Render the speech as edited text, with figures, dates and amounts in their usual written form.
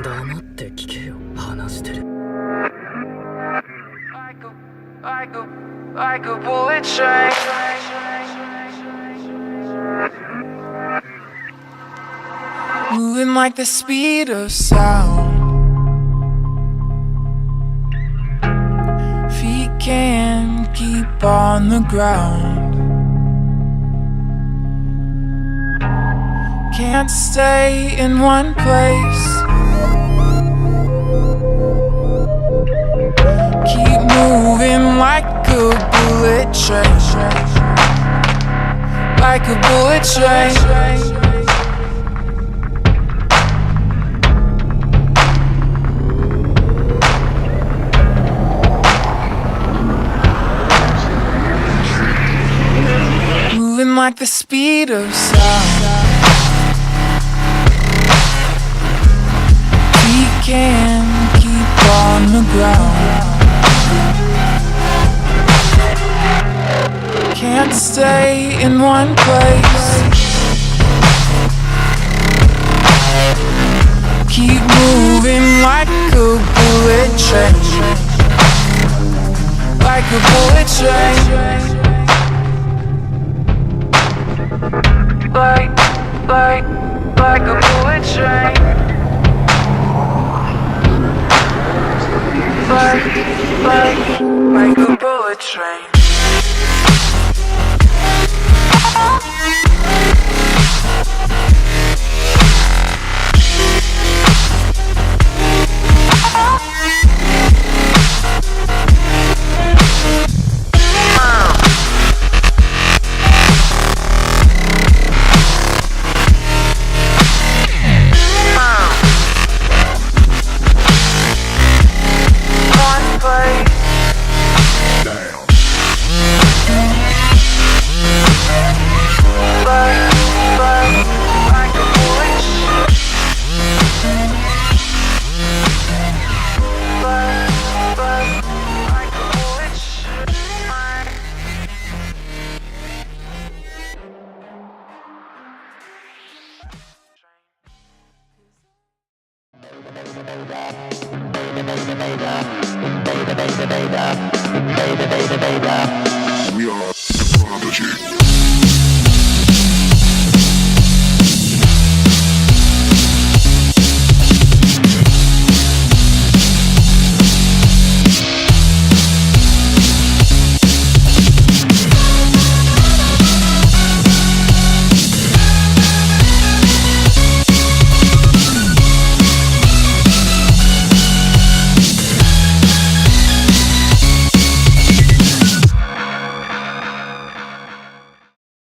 黙って聞けよ、話してる。Like a bullet train. Moving like the speed of sound. Feet can't keep on the ground. Can't stay in one place. Keep moving like a bullet train. Like a bullet train. Moving like the speed of sound. We can't keep on the ground. Can't stay in one place. Keep moving like a bullet train. Like a bullet train. Like a bullet train. Like a bullet train. We are the prodigy.